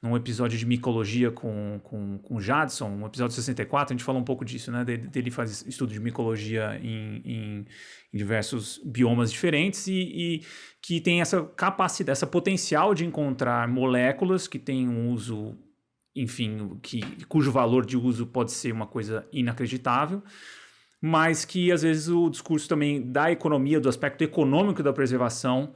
num episódio de micologia com o Jadson, no episódio 64, a gente falou um pouco disso, né? Dele faz estudo de micologia em diversos biomas diferentes e que tem essa capacidade, essa potencial de encontrar moléculas que têm um uso, enfim, cujo valor de uso pode ser uma coisa inacreditável, mas que às vezes o discurso também da economia, do aspecto econômico da preservação,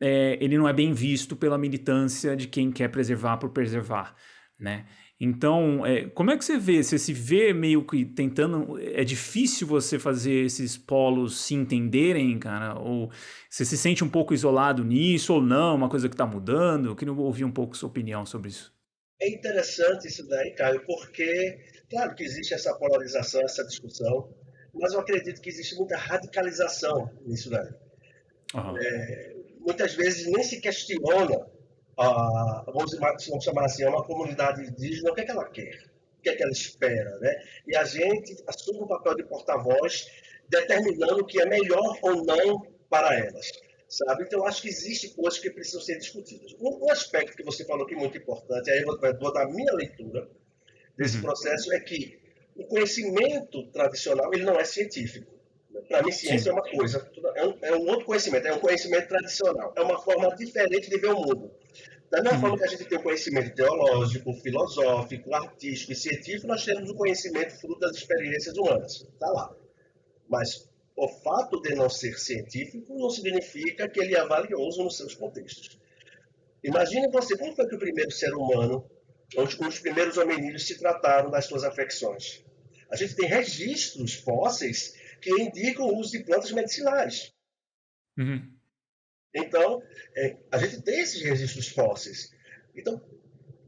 ele não é bem visto pela militância de quem quer preservar por preservar, né? Então, como é que você vê? Você se vê meio que tentando... É difícil você fazer esses polos se entenderem, cara? Ou você se sente um pouco isolado nisso, ou não? Uma coisa que está mudando? Eu queria ouvir um pouco sua opinião sobre isso. É interessante isso daí, Caio, porque, claro que existe essa polarização, essa discussão, mas eu acredito que existe muita radicalização nisso daí. Uhum. Muitas vezes nem se questiona, vamos chamar assim, uma comunidade indígena, o que é que ela quer, o que é que ela espera, né? E a gente assume o papel de porta-voz, determinando o que é melhor ou não para elas, sabe? Então, eu acho que existem coisas que precisam ser discutidas. Um aspecto que você falou que é muito importante, aí eu vou dar a minha leitura desse processo, é que o conhecimento tradicional ele não é científico. Para mim, ciência é uma coisa, é um outro conhecimento, é um conhecimento tradicional, é uma forma diferente de ver o mundo. Da mesma forma que a gente tem o conhecimento teológico, filosófico, artístico e científico, nós temos o conhecimento fruto das experiências humanas. Está lá. Mas o fato de não ser científico não significa que ele é valioso nos seus contextos. Imagine você, como foi que o primeiro ser humano, os primeiros hominídeos se trataram das suas afecções? A gente tem registros fósseis que indicam o uso de plantas medicinais. Então, a gente tem esses registros fósseis. Então,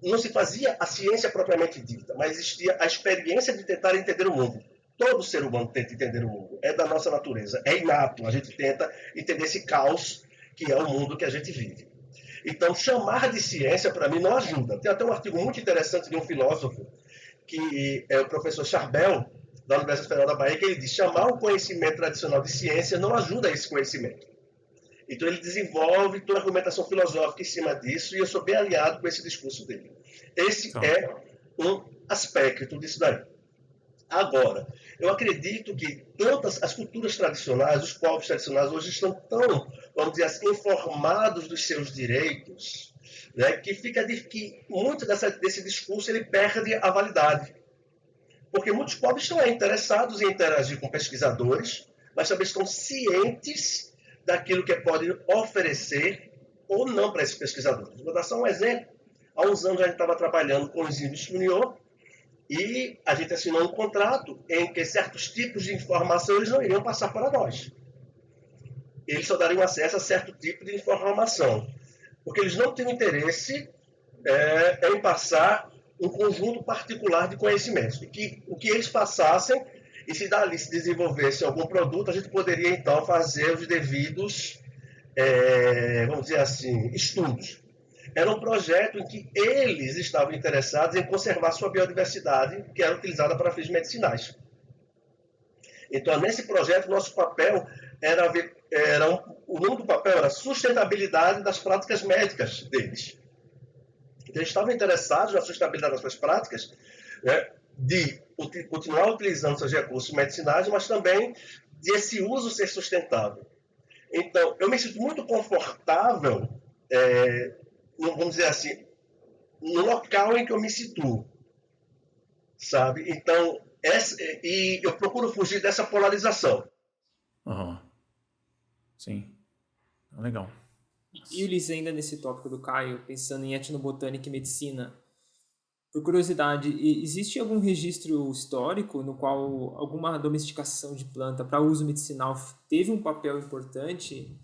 não se fazia a ciência propriamente dita, mas existia a experiência de tentar entender o mundo. Todo ser humano tenta entender o mundo. É da nossa natureza, é inato. A gente tenta entender esse caos que é o mundo que a gente vive. Então, chamar de ciência, para mim, não ajuda. Tem até um artigo muito interessante de um filósofo, que é o professor Charbel, da Universidade Federal da Bahia, que ele diz: chamar o conhecimento tradicional de ciência não ajuda a esse conhecimento. Então, ele desenvolve toda a argumentação filosófica em cima disso, e eu sou bem alinhado com esse discurso dele. Esse é um aspecto disso daí. Agora, eu acredito que tantas as culturas tradicionais, os povos tradicionais, hoje estão tão, vamos dizer assim, informados dos seus direitos, né, que muito desse discurso ele perde a validade. Porque muitos povos estão interessados em interagir com pesquisadores, mas também estão cientes daquilo que podem oferecer ou não para esses pesquisadores. Vou dar só um exemplo. Há uns anos a gente estava trabalhando com os índios Funiô, e a gente assinou um contrato em que certos tipos de informação eles não iriam passar para nós. Eles só dariam acesso a certo tipo de informação, porque eles não têm interesse em passar um conjunto particular de conhecimentos. O que eles passassem, e se dali se desenvolvesse algum produto, a gente poderia então fazer os devidos, vamos dizer assim, estudos. Era um projeto em que eles estavam interessados em conservar sua biodiversidade, que era utilizada para fins medicinais. Então, nesse projeto, nosso papel o nome do papel era sustentabilidade das práticas médicas deles. Então, eles estavam interessados na sustentabilidade das suas práticas, né, de continuar utilizando seus recursos medicinais, mas também de esse uso ser sustentável. Então, eu me sinto muito confortável, vamos dizer assim, no local em que eu me situo, sabe? Então, e eu procuro fugir dessa polarização. Sim, legal. E Ulisses, ainda nesse tópico do Caio, pensando em etnobotânica e medicina, por curiosidade, existe algum registro histórico no qual alguma domesticação de planta para uso medicinal teve um papel importante,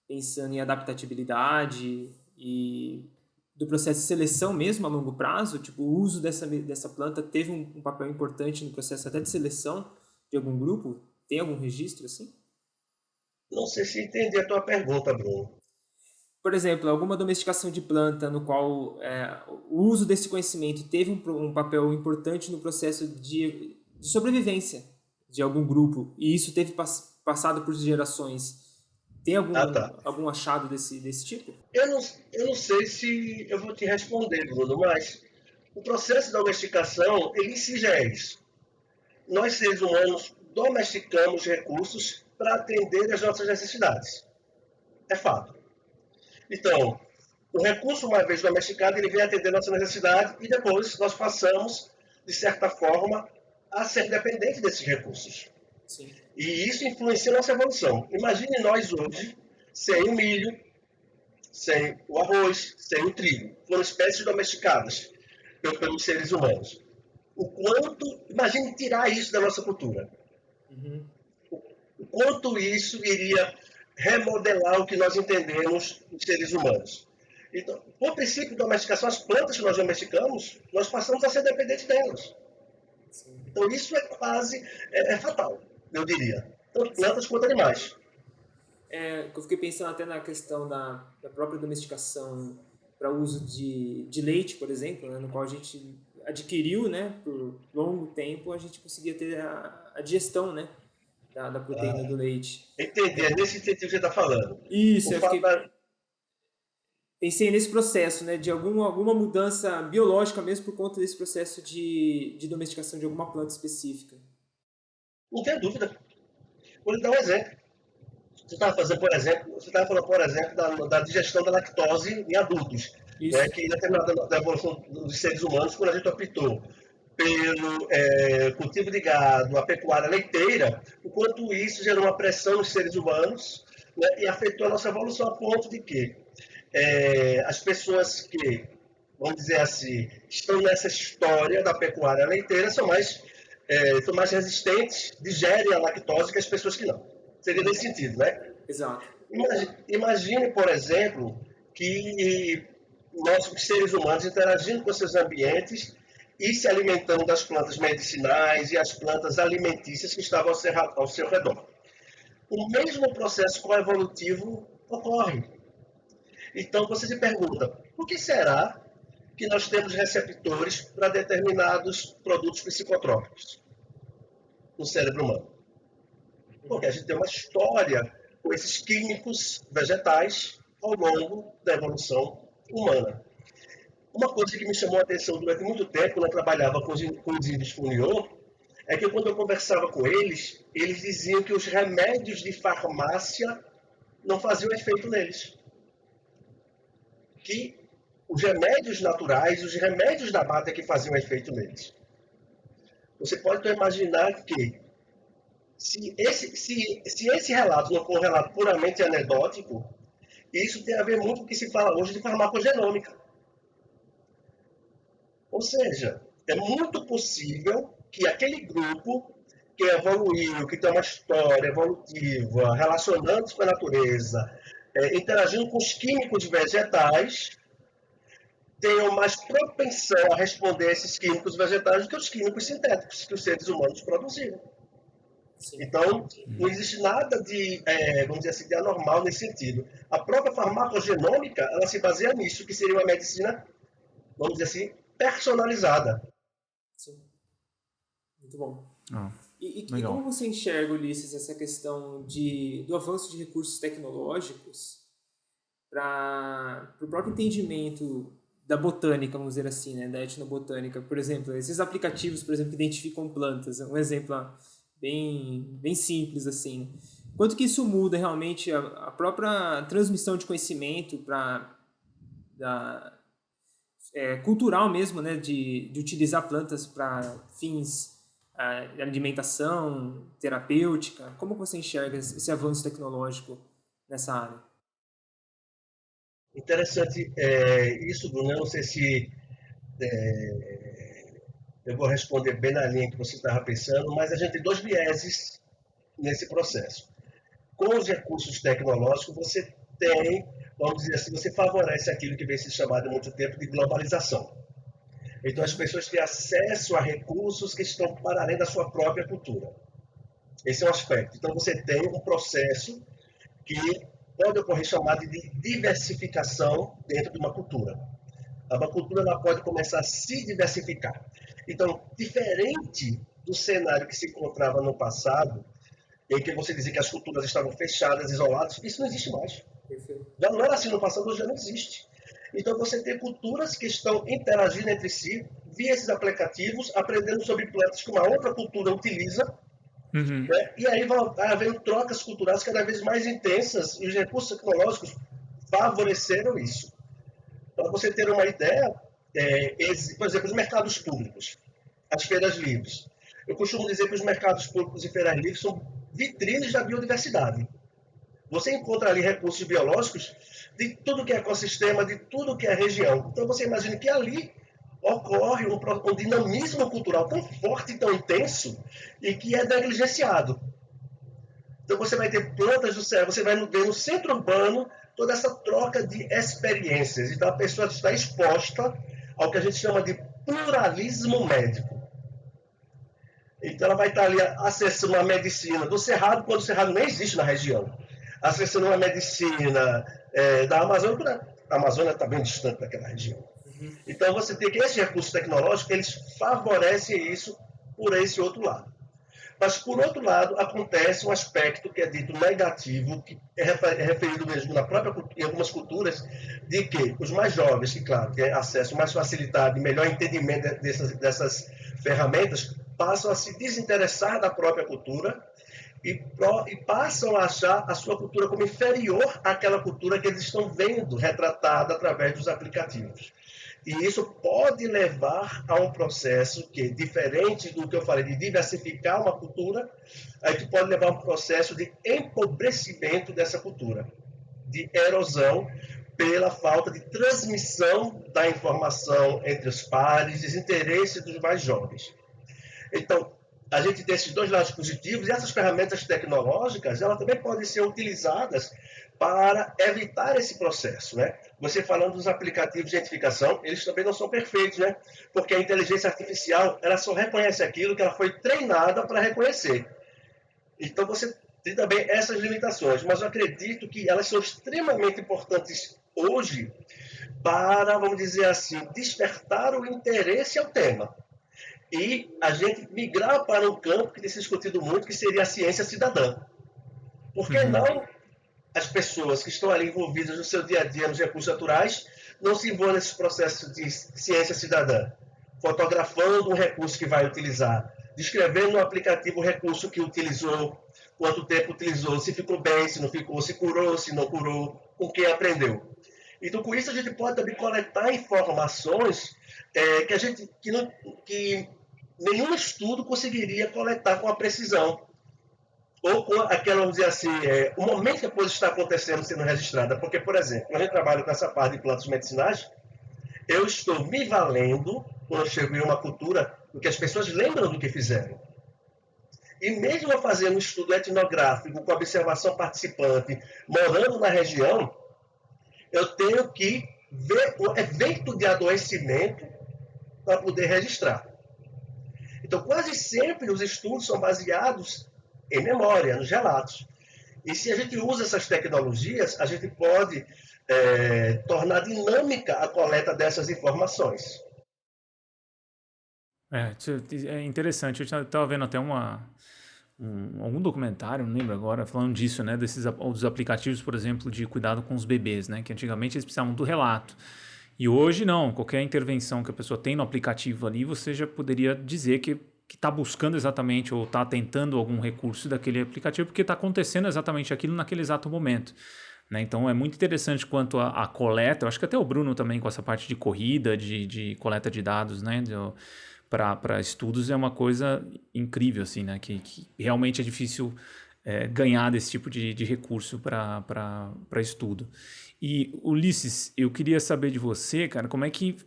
pensando em adaptabilidade e do processo de seleção mesmo a longo prazo? Tipo, o uso dessa planta teve um papel importante no processo até de seleção de algum grupo? Tem algum registro assim? Não sei se entendi a tua pergunta, Bruno. Por exemplo, alguma domesticação de planta no qual o uso desse conhecimento teve um papel importante no processo de sobrevivência de algum grupo, e isso teve passado por gerações. Tem algum achado desse tipo? Eu não sei se eu vou te responder, Bruno, mas o processo de domesticação, ele em si já é isso. Nós, seres humanos, domesticamos recursos para atender às nossas necessidades. É fato. Então, o recurso, uma vez domesticado, ele vem atender a nossa necessidade e depois nós passamos, de certa forma, a ser dependente desses recursos. Sim. E isso influencia a nossa evolução. Imagine nós hoje, sem o milho, sem o arroz, sem o trigo. Foram espécies domesticadas pelos seres humanos. Imagine tirar isso da nossa cultura. Uhum. O quanto isso iria remodelar o que nós entendemos dos seres humanos. Então, por princípio de domesticação, as plantas que nós domesticamos, nós passamos a ser dependentes delas. Sim. Então, isso é quase fatal, eu diria. Tanto plantas quanto animais. Eu fiquei pensando até na questão da própria domesticação para uso de leite, por exemplo, né, no qual a gente adquiriu, né, por longo tempo, a gente conseguia ter a digestão, né, da proteína do leite. Entendi, é nesse sentido que você está falando. Isso, pensei nesse processo, né, de alguma mudança biológica mesmo por conta desse processo de domesticação de alguma planta específica. Não tem dúvida. Vou lhe dar um exemplo. Você estava falando, por exemplo, da digestão da lactose em adultos, né, que em determinada evolução dos seres humanos, quando a gente optou pelo cultivo de gado, a pecuária leiteira, o quanto isso gerou uma pressão nos seres humanos, né, e afetou a nossa evolução a ponto de que as pessoas que, vamos dizer assim, estão nessa história da pecuária leiteira são mais resistentes, digerem a lactose que as pessoas que não. Seria nesse sentido, né? Exato. Imagine, por exemplo, que nós, seres humanos, interagindo com esses ambientes, e se alimentando das plantas medicinais e as plantas alimentícias que estavam ao seu redor. O mesmo processo coevolutivo ocorre. Então você se pergunta, por que será que nós temos receptores para determinados produtos psicotrópicos no cérebro humano? Porque a gente tem uma história com esses químicos vegetais ao longo da evolução humana. Uma coisa que me chamou a atenção durante muito tempo, quando eu trabalhava com os índios Funiô, é que quando eu conversava com eles, eles diziam que os remédios de farmácia não faziam efeito neles. Que os remédios naturais, os remédios da mata que faziam efeito neles. Você pode imaginar que, se esse relato não for um relato puramente anedótico, isso tem a ver muito com o que se fala hoje de farmacogenômica. Ou seja, é muito possível que aquele grupo que evoluiu, que tem uma história evolutiva, relacionando-se com a natureza, interagindo com os químicos vegetais, tenham mais propensão a responder a esses químicos vegetais do que os químicos sintéticos que os seres humanos produziram. Sim. Então, não existe nada de, vamos dizer assim, de anormal nesse sentido. A própria farmacogenômica, ela se baseia nisso, que seria uma medicina, vamos dizer assim, personalizada. Sim. Muito bom. E como você enxerga, Ulisses, essa questão do avanço de recursos tecnológicos para o próprio entendimento da botânica, vamos dizer assim, né, da etnobotânica? Por exemplo, esses aplicativos, por exemplo, que identificam plantas, um exemplo bem simples assim. Quanto que isso muda realmente a própria transmissão de conhecimento cultural mesmo, né, de utilizar plantas para fins de alimentação, terapêutica? Como você enxerga esse avanço tecnológico nessa área? Interessante isso, Bruno. Eu não sei se eu vou responder bem na linha que você estava pensando, mas a gente tem dois vieses nesse processo. Com os recursos tecnológicos, você tem, vamos dizer assim, você favorece aquilo que vem se chamado há muito tempo de globalização. Então, as pessoas têm acesso a recursos que estão para além da sua própria cultura. Esse é um aspecto. Então, você tem um processo que pode ocorrer chamado de diversificação dentro de uma cultura. Uma cultura ela pode começar a se diversificar. Então, diferente do cenário que se encontrava no passado, em que você dizia que as culturas estavam fechadas, isoladas, isso não existe mais. Já não era assim no passado, hoje já não existe. Então, você tem culturas que estão interagindo entre si, via esses aplicativos, aprendendo sobre plantas que uma outra cultura utiliza, né? E aí vai havendo trocas culturais cada vez mais intensas, e os recursos tecnológicos favoreceram isso. Para você ter uma ideia, por exemplo, os mercados públicos, as feiras livres. Eu costumo dizer que os mercados públicos e feiras livres são vitrines da biodiversidade. Você encontra ali recursos biológicos de tudo que é ecossistema, de tudo que é região. Então você imagina que ali ocorre um dinamismo cultural tão forte e tão intenso e que é negligenciado. Então você vai ter plantas do céu, você vai ver no centro urbano toda essa troca de experiências. Então a pessoa está exposta ao que a gente chama de pluralismo médico. Então ela vai estar ali acessando a medicina do Cerrado, quando o Cerrado nem existe na região. Acessando uma medicina da Amazônia, a Amazônia está bem distante daquela região. Então você tem que esses recursos tecnológicos, eles favorecem isso por esse outro lado. Mas, por outro lado, acontece um aspecto que é dito negativo, que é referido mesmo em algumas culturas, de que os mais jovens, que, claro, têm acesso mais facilitado e melhor entendimento dessas ferramentas, passam a se desinteressar da própria cultura e passam a achar a sua cultura como inferior àquela cultura que eles estão vendo retratada através dos aplicativos. E isso pode levar a um processo que, diferente do que eu falei, de diversificar uma cultura, a gente pode levar a um processo de empobrecimento dessa cultura, de erosão pela falta de transmissão da informação entre os pares, desinteresse dos mais jovens. Então, a gente tem esses dois lados positivos e essas ferramentas tecnológicas, elas também podem ser utilizadas para evitar esse processo, né? Você falando dos aplicativos de identificação, eles também não são perfeitos, né? Porque a inteligência artificial, ela só reconhece aquilo que ela foi treinada para reconhecer. Então você tem também essas limitações, mas eu acredito que elas são extremamente importantes hoje para, vamos dizer assim, despertar o interesse ao tema. E a gente migrar para um campo que tem se discutido muito, que seria a ciência cidadã. Por que não as pessoas que estão ali envolvidas no seu dia a dia nos recursos naturais não se envolvem nesse processo de ciência cidadã? Fotografando um recurso que vai utilizar, descrevendo no aplicativo o recurso que utilizou, quanto tempo utilizou, se ficou bem, se não ficou, se curou, se não curou, com quem aprendeu. Então, com isso, a gente pode também coletar informações que nenhum estudo conseguiria coletar com a precisão. Ou com aquela, vamos dizer assim, o momento que a coisa está acontecendo sendo registrada. Porque, por exemplo, quando eu trabalho com essa parte de plantas medicinais, eu estou me valendo, quando eu chego em uma cultura, do que as pessoas lembram do que fizeram. E mesmo eu fazendo um estudo etnográfico, com observação participante, morando na região, eu tenho que ver o evento de adoecimento para poder registrar. Então, quase sempre os estudos são baseados em memória, nos relatos. E se a gente usa essas tecnologias, a gente pode tornar dinâmica a coleta dessas informações. É interessante. Eu estava vendo até algum documentário, não lembro agora, falando disso, né? Dos aplicativos, por exemplo, de cuidado com os bebês, né? Que antigamente eles precisavam do relato. E hoje não, qualquer intervenção que a pessoa tem no aplicativo ali, você já poderia dizer que está buscando exatamente ou está tentando algum recurso daquele aplicativo, porque está acontecendo exatamente aquilo naquele exato momento. Né? Então é muito interessante quanto a coleta, eu acho que até o Bruno também com essa parte de corrida, de coleta de dados, né? Para estudos é uma coisa incrível, assim, né? Que realmente é difícil ganhar desse tipo de recurso para estudo. E, Ulisses, eu queria saber de você, cara, como é que,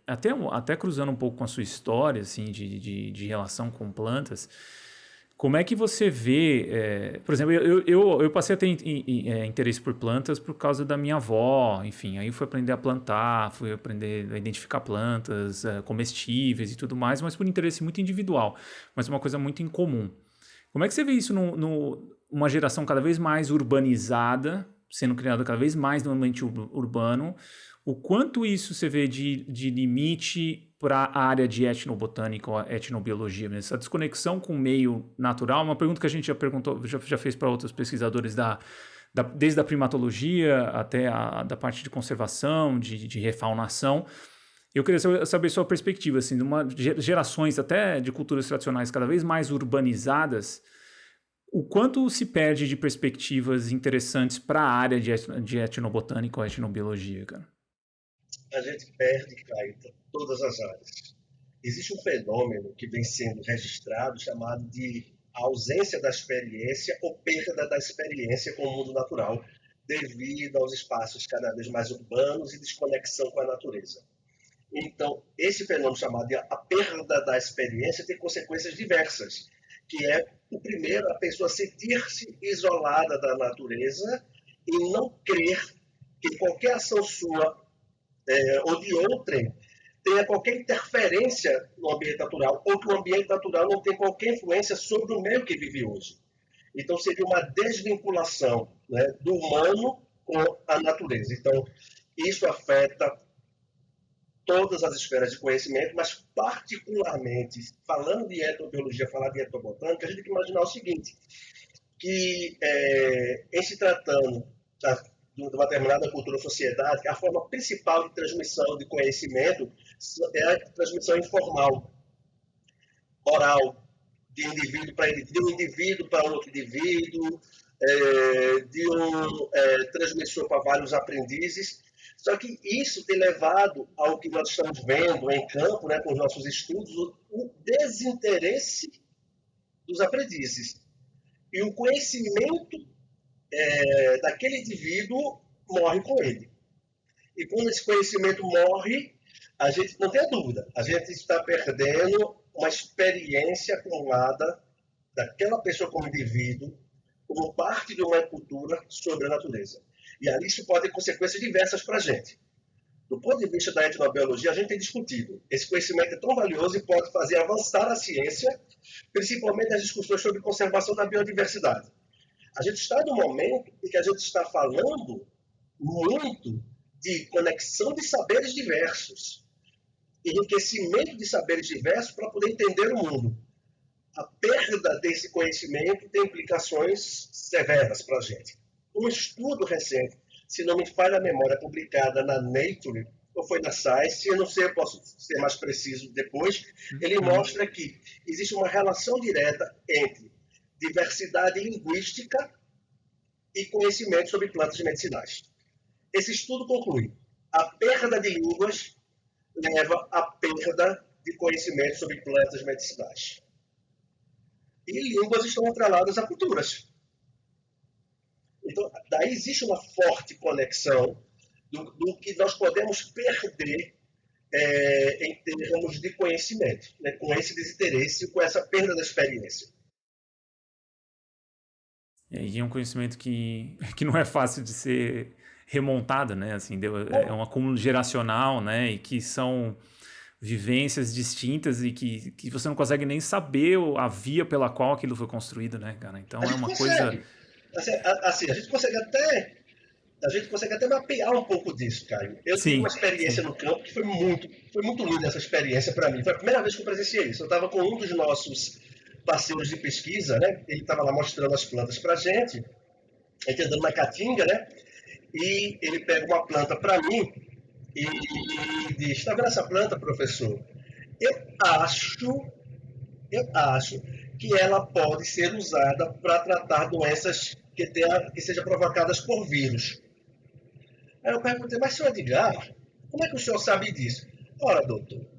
até cruzando um pouco com a sua história, assim, de relação com plantas, como é que você vê, por exemplo, eu passei a ter interesse por plantas por causa da minha avó, enfim, aí fui aprender a plantar, fui aprender a identificar plantas comestíveis e tudo mais, mas por interesse muito individual, mas uma coisa muito incomum. Como é que você vê isso numa geração cada vez mais urbanizada, sendo criada cada vez mais no ambiente urbano, o quanto isso você vê de limite para a área de etnobotânica ou etnobiologia, mesmo? Essa desconexão com o meio natural, uma pergunta que a gente já perguntou, já fez para outros pesquisadores desde a primatologia até da parte de conservação, de refaunação. Eu queria saber sua perspectiva, assim, de gerações até de culturas tradicionais cada vez mais urbanizadas, o quanto se perde de perspectivas interessantes para a área de etnobotânica ou etnobiologia, cara? A gente perde, Caio, todas as áreas. Existe um fenômeno que vem sendo registrado chamado de ausência da experiência ou perda da experiência com o mundo natural devido aos espaços cada vez mais urbanos e desconexão com a natureza. Então, esse fenômeno chamado de a perda da experiência tem consequências diversas, que é, o primeiro, a pessoa sentir-se isolada da natureza e não crer que qualquer ação sua ou de outrem tenha qualquer interferência no ambiente natural, ou que o ambiente natural não tenha qualquer influência sobre o meio que vive hoje. Então, seria uma desvinculação, né, do humano com a natureza. Então, isso afeta todas as esferas de conhecimento, mas particularmente, falando de etnobiologia, falar de etnobotânica, a gente tem que imaginar o seguinte, que em se tratando de uma determinada cultura ou sociedade, a forma principal de transmissão de conhecimento é a transmissão informal, oral, de indivíduo para indivíduo, de um indivíduo para outro indivíduo, de um transmissor para vários aprendizes. Só que isso tem levado ao que nós estamos vendo em campo, né, com os nossos estudos, o desinteresse dos aprendizes. E o conhecimento daquele indivíduo morre com ele. E quando esse conhecimento morre, a gente não tem dúvida, a gente está perdendo uma experiência acumulada daquela pessoa como indivíduo, como parte de uma cultura sobre a natureza. E ali isso pode ter consequências diversas para a gente. Do ponto de vista da etnobiologia, a gente tem discutido. Esse conhecimento é tão valioso e pode fazer avançar a ciência, principalmente nas discussões sobre conservação da biodiversidade. A gente está num momento em que a gente está falando muito de conexão de saberes diversos, enriquecimento de saberes diversos para poder entender o mundo. A perda desse conhecimento tem implicações severas para a gente. Um estudo recente, se não me falha a memória, publicada na Nature, ou foi na Science, eu não sei, eu posso ser mais preciso depois, ele mostra que existe uma relação direta entre diversidade linguística e conhecimento sobre plantas medicinais. Esse estudo conclui: a perda de línguas leva à perda de conhecimento sobre plantas medicinais. E línguas estão atreladas a culturas. Então, daí existe uma forte conexão do que nós podemos perder em termos de conhecimento, né, com esse desinteresse, com essa perda da experiência. E é um conhecimento que não é fácil de ser remontado, né? Assim, é um acúmulo geracional, né? E que são vivências distintas e que você não consegue nem saber a via pela qual aquilo foi construído, né, cara? Então é uma coisa... Assim, a gente consegue até mapear um pouco disso, Caio. Eu tive uma experiência no campo que foi muito linda essa experiência para mim. Foi a primeira vez que eu presenciei isso. Eu estava com um dos nossos parceiros de pesquisa, né? Ele estava lá mostrando as plantas para a gente andando na caatinga, né? E ele pega uma planta para mim e diz: está vendo essa planta, professor? Eu acho que ela pode ser usada para tratar doenças que sejam provocadas por vírus. Aí eu perguntei: mas, senhor Edgar, como é que o senhor sabe disso? Ora, doutor,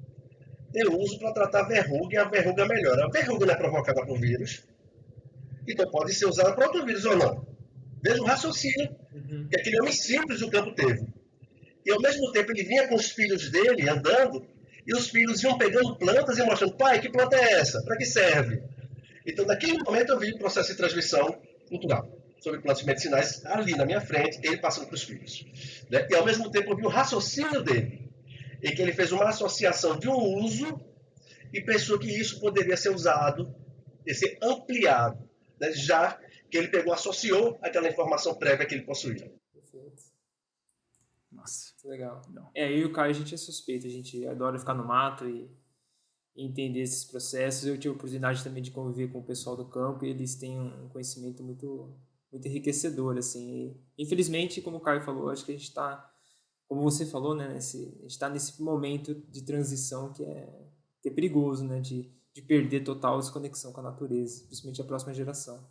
eu uso para tratar verruga e a verruga melhora. A verruga não é provocada por vírus, então pode ser usada para outro vírus ou não. Veja o raciocínio que aquele homem simples do campo teve. E ao mesmo tempo ele vinha com os filhos dele andando, e os filhos iam pegando plantas e mostrando: pai, que planta é essa? Para que serve? Então, naquele momento, eu vi o processo de transmissão cultural sobre plantas medicinais ali na minha frente, ele passando para os filhos. Né? E ao mesmo tempo eu vi o raciocínio dele, em que ele fez uma associação de um uso e pensou que isso poderia ser usado e ser ampliado, né? Já que ele associou aquela informação prévia que ele possuía. Perfeito. Nossa. Legal. Eu e o Caio, a gente é suspeito, a gente adora ficar no mato e entender esses processos. Eu tive a oportunidade também de conviver com o pessoal do campo e eles têm um conhecimento muito, muito enriquecedor, assim. E, infelizmente, como o Caio falou, acho que a gente está, como você falou, né, a gente está nesse momento de transição que é perigoso, né, de perder total desconexão com a natureza, principalmente a próxima geração.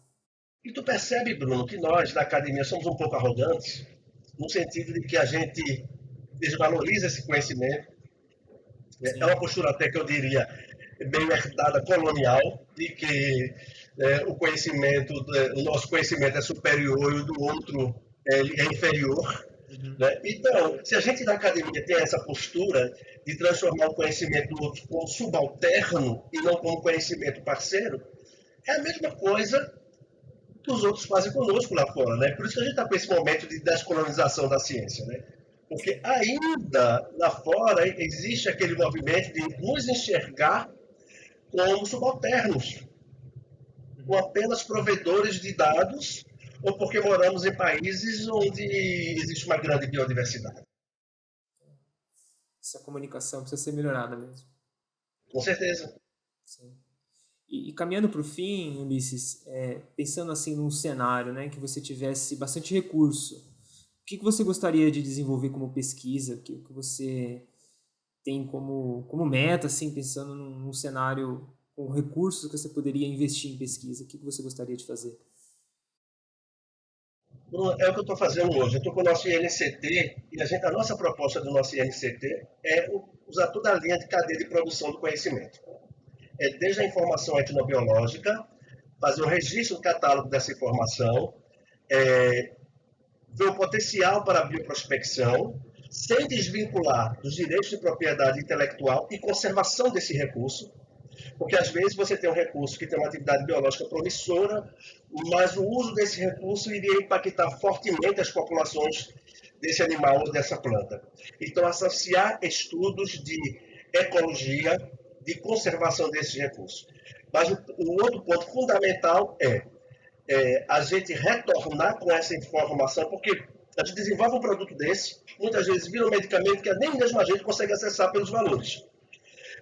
E tu percebe, Bruno, que nós da academia somos um pouco arrogantes, no sentido de que a gente desvaloriza esse conhecimento. É uma postura até que eu diria meio herdada colonial, de que o nosso conhecimento é superior e o do outro é inferior. Né? Então, se a gente na academia tem essa postura de transformar o conhecimento do outro como subalterno e não como conhecimento parceiro, é a mesma coisa que os outros fazem conosco lá fora. Né? Por isso que a gente está com esse momento de descolonização da ciência. Né? Porque ainda lá fora existe aquele movimento de nos enxergar como subalternos, como apenas provedores de dados, ou porque moramos em países onde existe uma grande biodiversidade. Essa comunicação precisa ser melhorada mesmo. Com certeza. Sim. E caminhando para o fim, Ulisses, pensando assim num cenário, né, que você tivesse bastante recurso, o que você gostaria de desenvolver como pesquisa? O que você tem como meta, assim, pensando num cenário com recursos que você poderia investir em pesquisa? O que você gostaria de fazer? É o que eu estou fazendo hoje. Eu estou com o nosso INCT e a nossa proposta do nosso INCT é usar toda a linha de cadeia de produção do conhecimento. Desde a informação etnobiológica, fazer o registro do catálogo dessa informação, ver o potencial para a bioprospecção, sem desvincular dos direitos de propriedade intelectual e conservação desse recurso, Porque às vezes você tem um recurso que tem uma atividade biológica promissora, mas o uso desse recurso iria impactar fortemente as populações desse animal ou dessa planta. Então, associar estudos de ecologia, de conservação desses recursos. Mas o outro ponto fundamental é a gente retornar com essa informação, porque a gente desenvolve um produto desse, muitas vezes vira um medicamento que nem mesmo a gente consegue acessar pelos valores.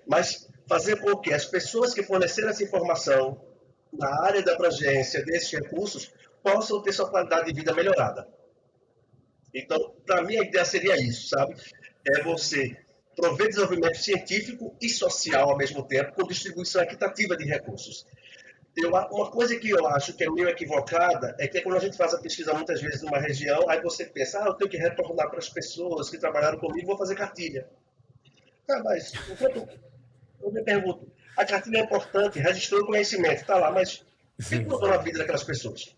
Mas fazer com que as pessoas que forneceram essa informação na área da abrangência desses recursos possam ter sua qualidade de vida melhorada. Então, para mim, a ideia seria isso, sabe? É você prover desenvolvimento científico e social ao mesmo tempo, com distribuição equitativa de recursos. Uma coisa que eu acho que é meio equivocada é que quando a gente faz a pesquisa muitas vezes numa região, aí você pensa, eu tenho que retornar para as pessoas que trabalharam comigo, vou fazer cartilha. Mas eu me pergunto, a cartilha é importante, registrou o conhecimento, está lá, mas o que mudou na vida daquelas pessoas?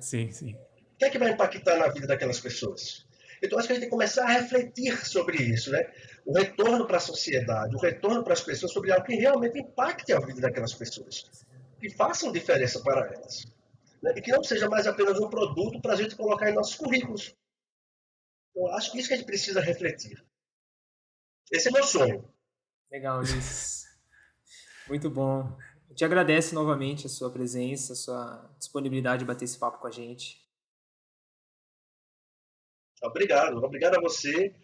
Sim, sim. O que é que vai impactar na vida daquelas pessoas? Então, acho que a gente tem que começar a refletir sobre isso, né? O retorno para a sociedade, o retorno para as pessoas sobre algo que realmente impacte a vida daquelas pessoas, que façam diferença para elas, né? E que não seja mais apenas um produto para a gente colocar em nossos currículos. Então, acho que isso que a gente precisa refletir. Esse é meu sonho. Legal, Ulisses. Muito bom. Eu te agradeço novamente a sua presença, a sua disponibilidade de bater esse papo com a gente. Obrigado a você,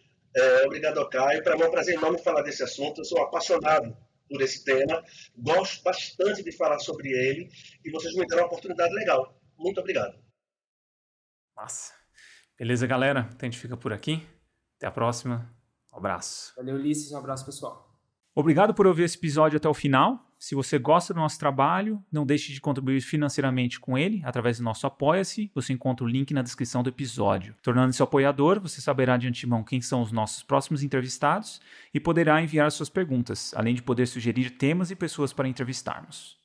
obrigado ao Caio. Para mim é um prazer enorme falar desse assunto. Eu sou apaixonado por esse tema, gosto bastante de falar sobre ele e vocês me deram uma oportunidade legal. Muito obrigado. Massa. Beleza, galera? Então a gente fica por aqui. Até a próxima. Um abraço. Valeu, Ulisses. Um abraço, pessoal. Obrigado por ouvir esse episódio até o final. Se você gosta do nosso trabalho, não deixe de contribuir financeiramente com ele através do nosso Apoia-se. Você encontra o link na descrição do episódio. Tornando-se apoiador, você saberá de antemão quem são os nossos próximos entrevistados e poderá enviar suas perguntas, além de poder sugerir temas e pessoas para entrevistarmos.